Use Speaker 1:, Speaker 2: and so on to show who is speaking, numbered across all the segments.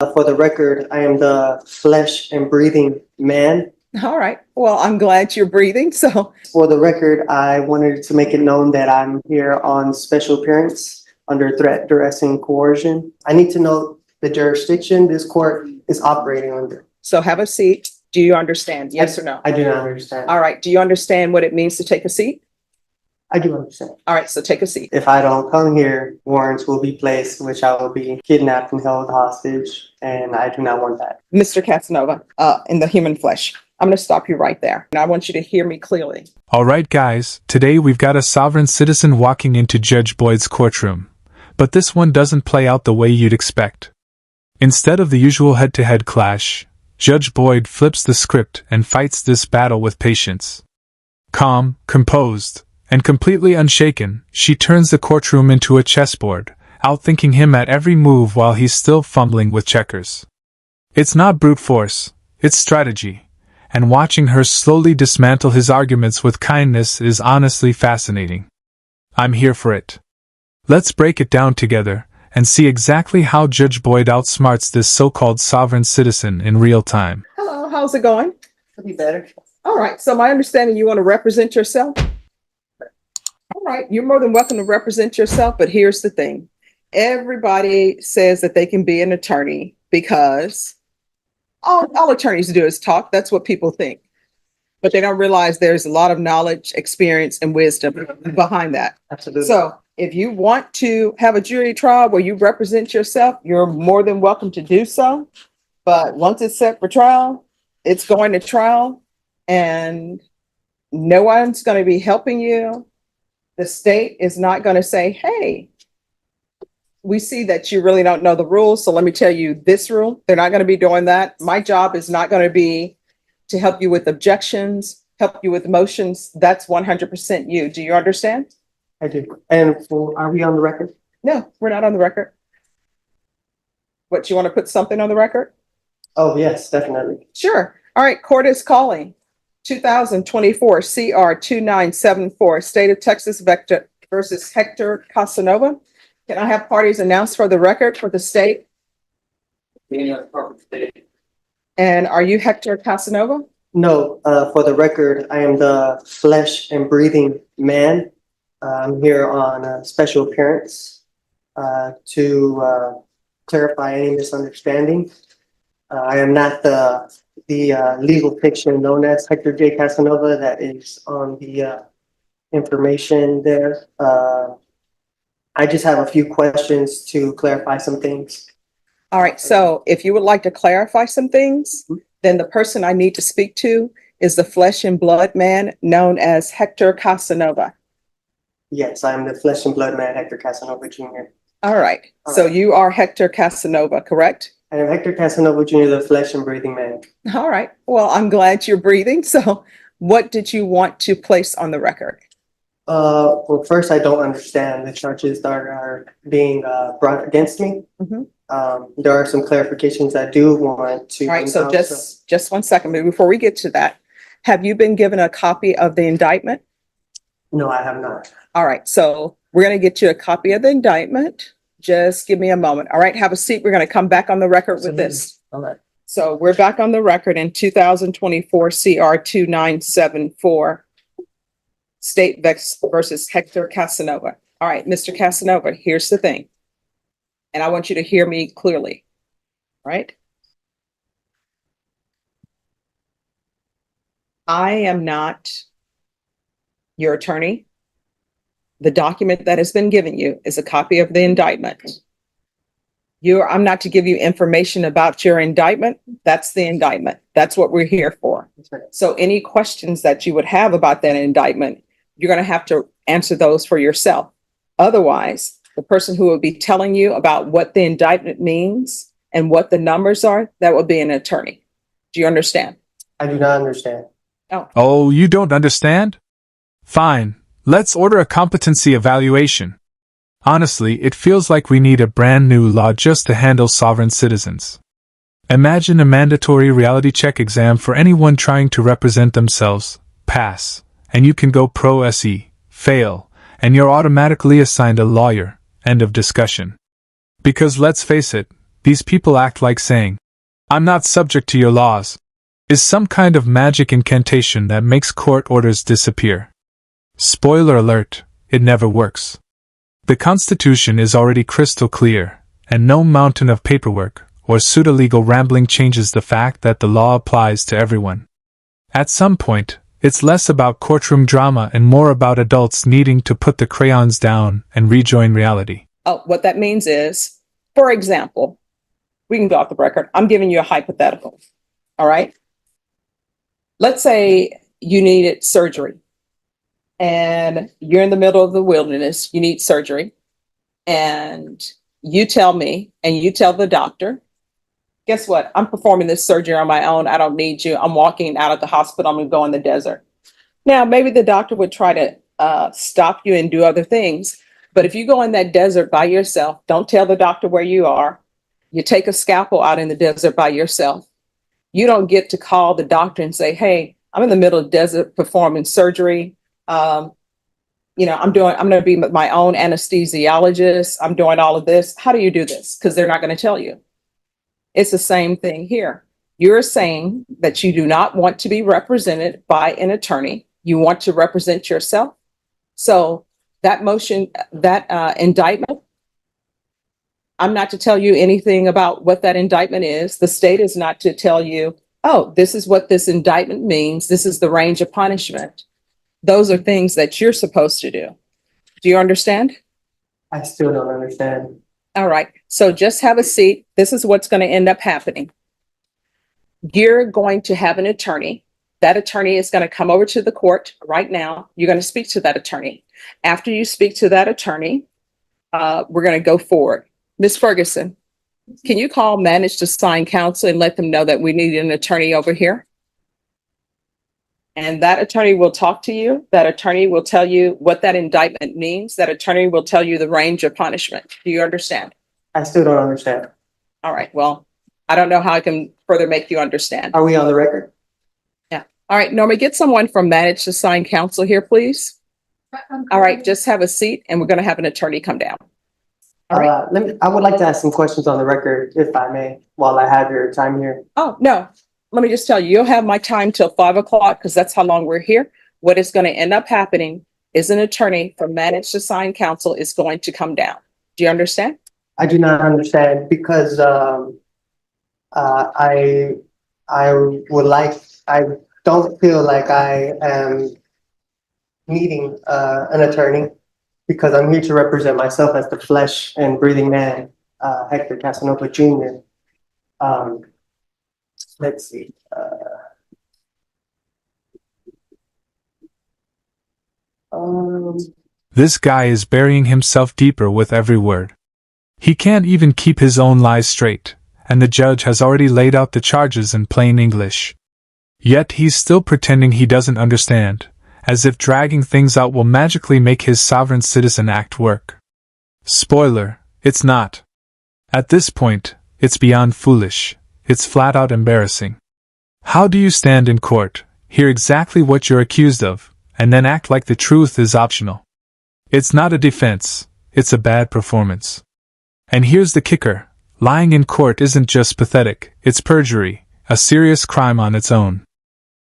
Speaker 1: For the record, I am the flesh and breathing man.
Speaker 2: All right. Well, I'm glad you're breathing. So,
Speaker 1: For the record, I wanted to make it known that I'm here on special appearance under threat, duress, and coercion. I need to know the jurisdiction this court is operating under.
Speaker 2: so have a seat. Do you understand? Yes or no?
Speaker 1: I do not understand.
Speaker 2: All right. Do you understand what it means to take a seat?
Speaker 1: I do understand.
Speaker 2: All right. So take a seat.
Speaker 1: If I don't come here, warrants will be placed, which I will be kidnapped and held hostage, and I do not want that.
Speaker 2: Mr. Casanova, in the human flesh. I'm going to stop you right there. And I want you to hear me clearly.
Speaker 3: All right, guys, today we've got a sovereign citizen walking into Judge Boyd's courtroom. But this one doesn't play out the way you'd expect. Instead of the usual head-to-head clash, Judge Boyd flips the script and fights this battle with patience. Calm, composed, and completely unshaken, she turns the courtroom into a chessboard, outthinking him at every move while he's still fumbling with checkers. It's not brute force, it's strategy, and watching her slowly dismantle his arguments with kindness is honestly fascinating. I'm here for it. Let's break it down together and see exactly how Judge Boyd outsmarts this so-called sovereign citizen in real time.
Speaker 2: Hello. How's it going?
Speaker 1: Could be better.
Speaker 2: All right. So my understanding, you want to represent yourself? All right. You're more than welcome to represent yourself. But here's the thing. Everybody says that they can be an attorney because all attorneys do is talk. That's what people think. But they don't realize there's a lot of knowledge, experience, and wisdom behind that.
Speaker 1: Absolutely.
Speaker 2: So if you want to have a jury trial where you represent yourself, you're more than welcome to do so. But once it's set for trial, it's going to trial, and no one's going to be helping you. The state is not going to say, hey, we see that you really don't know the rules, so let me tell you this rule. They're not going to be doing that. My job is not going to be to help you with objections, help you with motions. That's 100% you. Do you understand?
Speaker 1: I do. And are we on the record?
Speaker 2: No, we're not on the record. What, you want to put something on the record?
Speaker 1: Oh, yes, definitely.
Speaker 2: Sure. All right, court is calling 2024 CR 2974, State of Texas Vector versus Hector Casanova. Can I have parties announced for the record for the state? And are you Hector Casanova?
Speaker 1: No, for the record, I am the flesh and breathing man. I'm here on a special appearance to clarify any misunderstanding. I am not the legal fiction known as Hector J. Casanova that is on the information there. I just have a few questions to clarify some things.
Speaker 2: All right, so if you would like to clarify some things, then the person I need to speak to is the flesh and blood man known as Hector Casanova.
Speaker 1: Yes, I am the flesh and blood man, Hector Casanova Jr.
Speaker 2: All right, so you are Hector Casanova, correct?
Speaker 1: I am Hector Casanova Jr., the flesh and breathing man.
Speaker 2: All right, well, I'm glad you're breathing. So what did you want to place on the record?
Speaker 1: Well, first, I don't understand the charges that are being brought against me. There are some clarifications I do want to.
Speaker 2: All right, so just 1 second, but before we get to that, have you been given a copy of the indictment?
Speaker 1: No, I have not.
Speaker 2: All right, so we're going to get you a copy of the indictment. Just give me a moment. All right, have a seat. We're going to come back on the record with this.
Speaker 1: All right.
Speaker 2: So we're back on the record in 2024 CR 2974, State versus Hector Casanova. All right, Mr. Casanova, here's the thing. And I want you to hear me clearly, right? I am not your attorney. The document that has been given you is a copy of the indictment. I'm not to give you information about your indictment. That's the indictment. That's what we're here for. So any questions that you would have about that indictment, you're going to have to answer those for yourself. Otherwise, the person who will be telling you about what the indictment means and what the numbers are, that will be an attorney. Do you understand?
Speaker 1: I do not understand.
Speaker 3: Oh, you don't understand? Fine. Let's order a competency evaluation. Honestly, it feels like we need a brand new law just to handle sovereign citizens. Imagine a mandatory reality check exam for anyone trying to represent themselves. Pass, and you can go pro se. Fail, and you're automatically assigned a lawyer. End of discussion. Because let's face it, these people act like saying, "I'm not subject to your laws," is some kind of magic incantation that makes court orders disappear. Spoiler alert, it never works. The Constitution is already crystal clear, and no mountain of paperwork or pseudo-legal rambling changes the fact that the law applies to everyone. At some point, it's less about courtroom drama and more about adults needing to put the crayons down and rejoin reality.
Speaker 2: Oh, what that means is, for example, we can go off the record. I'm giving you a hypothetical. All right. Let's say you needed surgery and you're in the middle of the wilderness. You need surgery and you tell me and you tell the doctor, guess what? I'm performing this surgery on my own. I don't need you. I'm walking out of the hospital. I'm going to go in the desert. Now, maybe the doctor would try to stop you and do other things. But if you go in that desert by yourself, don't tell the doctor where you are. You take a scalpel out in the desert by yourself. You don't get to call the doctor and say, "Hey, I'm in the middle of the desert performing surgery. I'm going to be my own anesthesiologist. I'm doing all of this." How do you do this? Because they're not going to tell you. It's the same thing here. You're saying that you do not want to be represented by an attorney. You want to represent yourself. So that motion, that indictment, I'm not to tell you anything about what that indictment is. The state is not to tell you, "Oh, this is what this indictment means. This is the range of punishment." Those are things that you're supposed to do. Do you understand?
Speaker 1: I still don't understand.
Speaker 2: All right. So just have a seat. This is what's going to end up happening. You're going to have an attorney. That attorney is going to come over to the court right now. You're going to speak to that attorney. After you speak to that attorney, we're going to go forward. Ms. Ferguson, can you call manage to sign counsel and let them know that we need an attorney over here? And that attorney will talk to you. That attorney will tell you what that indictment means. That attorney will tell you the range of punishment. Do you understand?
Speaker 1: I still don't understand.
Speaker 2: All right. Well, I don't know how I can further make you understand.
Speaker 1: Are we on the record?
Speaker 2: Yeah. All right. Norma, get someone from manage to sign counsel here, please. All right. Just have a seat and we're going to have an attorney come down. All right.
Speaker 1: I would like to ask some questions on the record, if I may, while I have your time here.
Speaker 2: Oh, no. Let me just tell you, you'll have my time till 5 o'clock because that's how long we're here. What is going to end up happening is an attorney from manage to sign counsel is going to come down. Do you understand?
Speaker 1: I do not understand because I don't feel like I am needing an attorney because I'm here to represent myself as the flesh and breathing man, Hector Casanova Jr. Let's see.
Speaker 3: This guy is burying himself deeper with every word. He can't even keep his own lies straight, and the judge has already laid out the charges in plain English. Yet he's still pretending he doesn't understand, as if dragging things out will magically make his Sovereign Citizen Act work. Spoiler, it's not. At this point, it's beyond foolish. It's flat out embarrassing. How do you stand in court, hear exactly what you're accused of, and then act like the truth is optional? It's not a defense, it's a bad performance. And here's the kicker, lying in court isn't just pathetic, it's perjury, a serious crime on its own.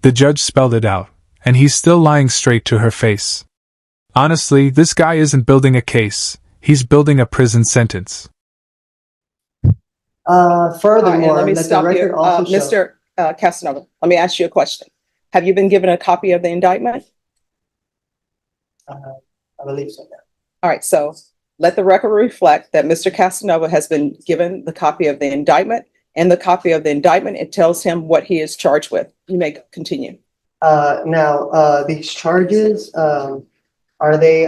Speaker 3: The judge spelled it out, and he's still lying straight to her face. Honestly, this guy isn't building a case, he's building a prison sentence.
Speaker 1: Furthermore,
Speaker 2: let me
Speaker 1: let the
Speaker 2: stop
Speaker 1: record
Speaker 2: you.
Speaker 1: also show.
Speaker 2: Mr. Casanova, let me ask you a question. Have you been given a copy of the indictment?
Speaker 1: I believe so, yeah.
Speaker 2: All right, so let the record reflect that Mr. Casanova has been given the copy of the indictment. And the copy of the indictment, it tells him what he is charged with. You may continue.
Speaker 1: Now, these charges, are they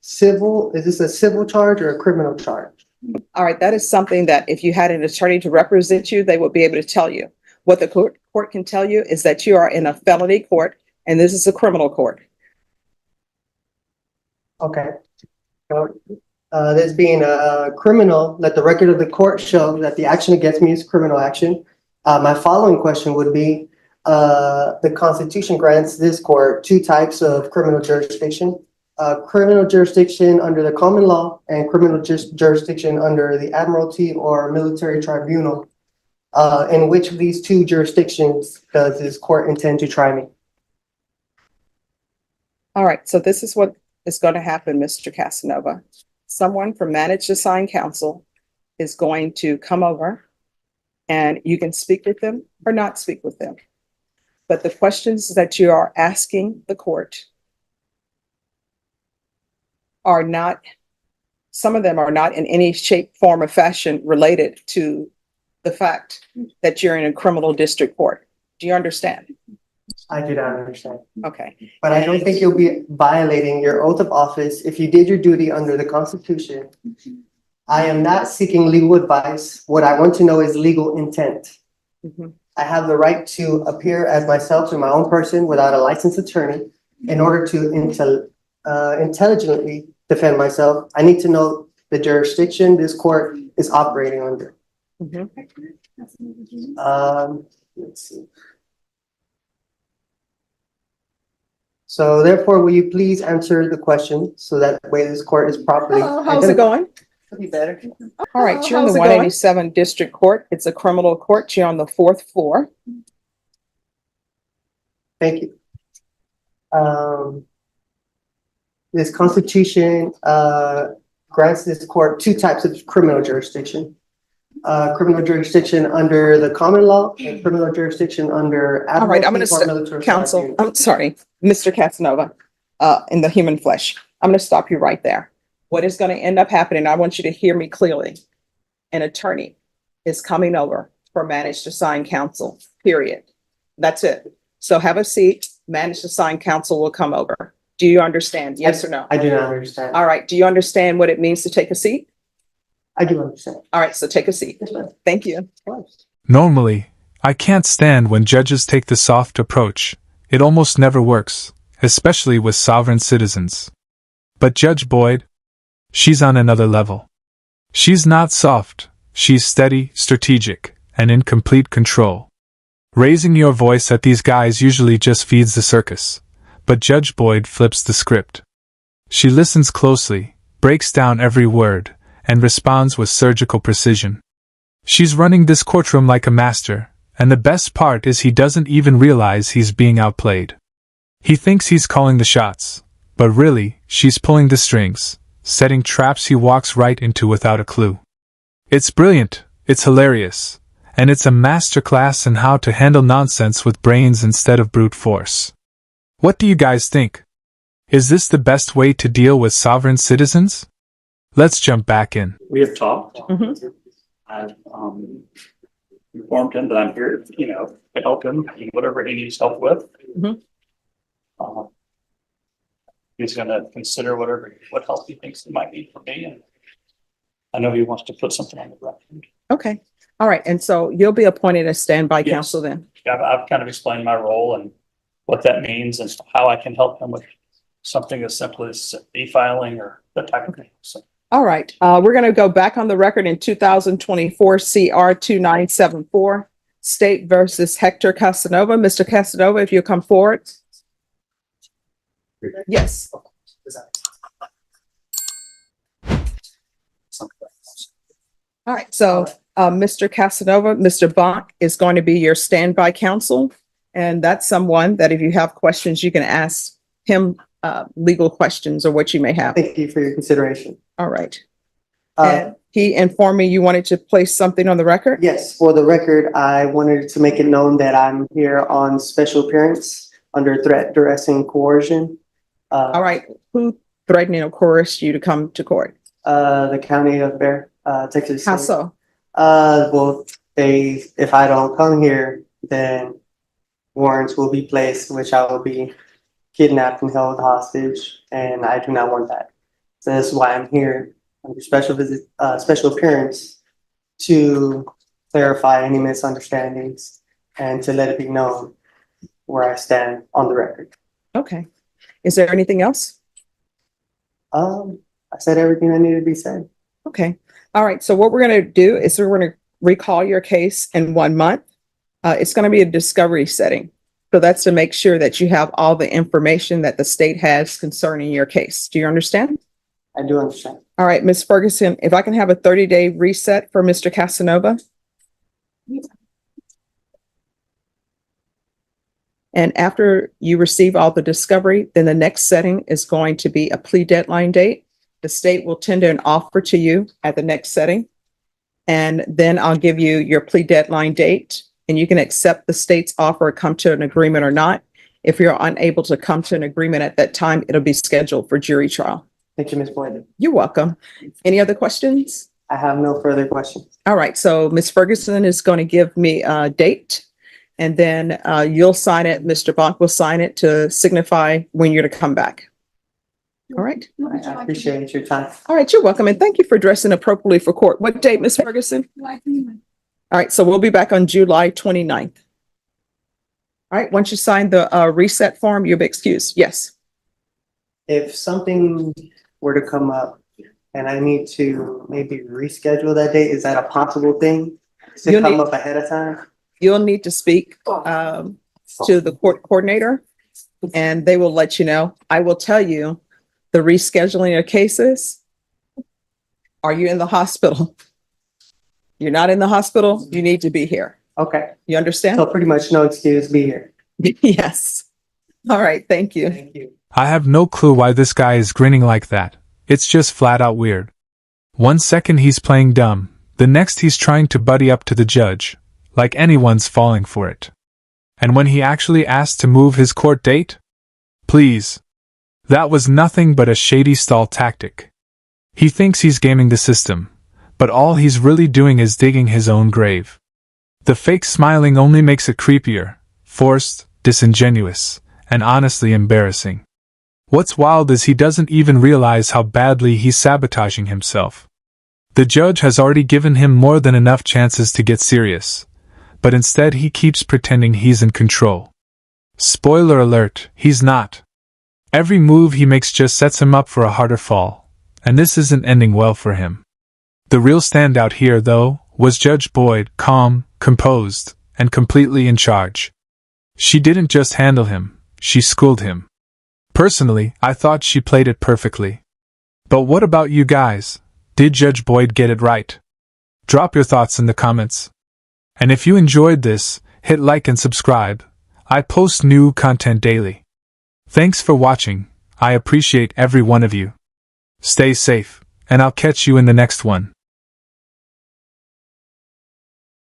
Speaker 1: civil? Is this a civil charge or a criminal charge?
Speaker 2: All right, that is something that if you had an attorney to represent you, they would be able to tell you. What the court can tell you is that you are in a felony court and this is a criminal court.
Speaker 1: Okay. So, this being a criminal, let the record of the court show that the action against me is criminal action. My following question would be, the Constitution grants this court two types of criminal jurisdiction. criminal jurisdiction under the common law and criminal jurisdiction under the admiralty or military tribunal. In which of these two jurisdictions does this court intend to try me?
Speaker 2: All right, so this is what is going to happen, Mr. Casanova. Someone from managed assigned counsel is going to come over and you can speak with them or not speak with them. But the questions that you are asking the court are not, some of them are not in any shape, form, or fashion related to the fact that you're in a criminal district court. Do you understand?
Speaker 1: I do not understand.
Speaker 2: Okay.
Speaker 1: But I don't think you'll be violating your oath of office if you did your duty under the Constitution. I am not seeking legal advice. What I want to know is legal intent.
Speaker 2: Mhm.
Speaker 1: I have the right to appear as myself in my own person without a licensed attorney. In order to intelligently defend myself, I need to know the jurisdiction this court is operating under.
Speaker 2: Mhm.
Speaker 1: Let's see. So therefore, will you please answer the question so that way this court is properly?
Speaker 2: How's it going?
Speaker 1: Could be better.
Speaker 2: All right, you're in the How's it going?
Speaker 4: 187
Speaker 2: District Court. It's a criminal court. You're on the 4th floor.
Speaker 1: Thank you. This Constitution grants this court two types of criminal jurisdiction. Criminal jurisdiction under the common law and criminal jurisdiction under
Speaker 2: All right, I'm
Speaker 1: admiralty
Speaker 2: gonna
Speaker 1: or military
Speaker 2: Counsel,
Speaker 1: tribunal.
Speaker 2: I'm sorry, Mr. Casanova, in the human flesh. I'm going to stop you right there. What is going to end up happening, I want you to hear me clearly. An attorney is coming over for managed assigned counsel, period. That's it. So have a seat. Managed assigned counsel will come over. Do you understand? Yes or no?
Speaker 1: I do not understand.
Speaker 2: All right. Do you understand what it means to take a seat?
Speaker 1: I do understand.
Speaker 2: All right. So take a seat.
Speaker 1: Yes, ma'am.
Speaker 2: Thank you.
Speaker 3: Normally, I can't stand when judges take the soft approach. It almost never works, especially with sovereign citizens. But Judge Boyd, she's on another level. She's not soft, she's steady, strategic, and in complete control. Raising your voice at these guys usually just feeds the circus, but Judge Boyd flips the script. She listens closely, breaks down every word, and responds with surgical precision. She's running this courtroom like a master, and the best part is he doesn't even realize he's being outplayed. He thinks he's calling the shots, but really, she's pulling the strings, setting traps he walks right into without a clue. It's brilliant, it's hilarious, and it's a masterclass in how to handle nonsense with brains instead of brute force. What do you guys think? Is this the best way to deal with sovereign citizens? Let's jump back in.
Speaker 4: We have talked.
Speaker 2: Mhm.
Speaker 4: I've informed him that I'm here, to help him in whatever he needs help with.
Speaker 2: Mhm.
Speaker 4: He's gonna consider what help he thinks he might need from me, and I know he wants to put something on the record.
Speaker 2: Okay. All right. And so you'll be appointed as standby
Speaker 4: Yes.
Speaker 2: counsel then?
Speaker 4: I've kind of explained my role and what that means and how I can help him with something as simple as e-filing or that type of thing. So
Speaker 2: All right, we're going to go back on the record in 2024 CR 2974, State versus Hector Casanova. Mr. Casanova, if you'll come forward. Yes. All right, so Mr. Casanova, Mr. Bonk is going to be your standby counsel. And that's someone that if you have questions, you can ask him legal questions or what you may have.
Speaker 1: Thank you for your consideration.
Speaker 2: All right.
Speaker 1: Uh,
Speaker 2: And he informed me you wanted to place something on the record?
Speaker 1: Yes, for the record, I wanted to make it known that I'm here on special appearance under threat, duress, and coercion.
Speaker 2: All right, who threatened or coerced you to come to court?
Speaker 1: The county of Bear, Texas.
Speaker 2: How
Speaker 1: State.
Speaker 2: so?
Speaker 1: Well, if I don't come here, then warrants will be placed, which I will be kidnapped and held hostage, and I do not want that. So that's why I'm here under special appearance to clarify any misunderstandings and to let it be known where I stand on the record.
Speaker 2: Okay. Is there anything else?
Speaker 1: I said everything that needed to be said.
Speaker 2: Okay. All right. So what we're going to do is we're going to recall your case in 1 month. It's going to be a discovery setting. So that's to make sure that you have all the information that the state has concerning your case. Do you understand?
Speaker 1: I do understand.
Speaker 2: All right, Ms. Ferguson, if I can have a 30-day reset for Mr. Casanova. And after you receive all the discovery, then the next setting is going to be a plea deadline date. The state will tender an offer to you at the next setting. And then I'll give you your plea deadline date, and you can accept the state's offer or come to an agreement or not. If you're unable to come to an agreement at that time, it'll be scheduled for jury trial.
Speaker 1: Thank you, Ms. Boyd.
Speaker 2: You're welcome. Any other questions?
Speaker 1: I have no further questions.
Speaker 2: All right, so Ms. Ferguson is going to give me a date, and then you'll sign it. Mr. Bach will sign it to signify when you're to come back. All right.
Speaker 1: I appreciate your time.
Speaker 2: All right, you're welcome, and thank you for dressing appropriately for court. What date, Ms. Ferguson? All right, so we'll be back on July 29th. All right, once you sign the reset form, you'll be excused. Yes.
Speaker 1: If something were to come up and I need to maybe reschedule that date, is that a possible thing to
Speaker 2: You'll
Speaker 1: come
Speaker 2: need-
Speaker 1: up ahead of time?
Speaker 2: You'll need to speak to the court coordinator, and they will let you know. I will tell you the rescheduling of cases. Are you in the hospital? You're not in the hospital, you need to be here.
Speaker 1: Okay,
Speaker 2: You understand?
Speaker 1: so pretty much no excuse, be here.
Speaker 2: Yes. All right, thank you.
Speaker 1: Thank you.
Speaker 3: I have no clue why this guy is grinning like that. It's just flat out weird. One second he's playing dumb, the next he's trying to buddy up to the judge, like anyone's falling for it. And when he actually asked to move his court date? Please. That was nothing but a shady stall tactic. He thinks he's gaming the system, but all he's really doing is digging his own grave. The fake smiling only makes it creepier, forced, disingenuous, and honestly embarrassing. What's wild is he doesn't even realize how badly he's sabotaging himself. The judge has already given him more than enough chances to get serious, but instead he keeps pretending he's in control. Spoiler alert, he's not. Every move he makes just sets him up for a harder fall, and this isn't ending well for him. The real standout here, though, was Judge Boyd, calm, composed, and completely in charge. She didn't just handle him, she schooled him. Personally, I thought she played it perfectly. But what about you guys? Did Judge Boyd get it right? Drop your thoughts in the comments. And if you enjoyed this, hit like and subscribe. I post new content daily. Thanks for watching. I appreciate every one of you. Stay safe, and I'll catch you in the next one.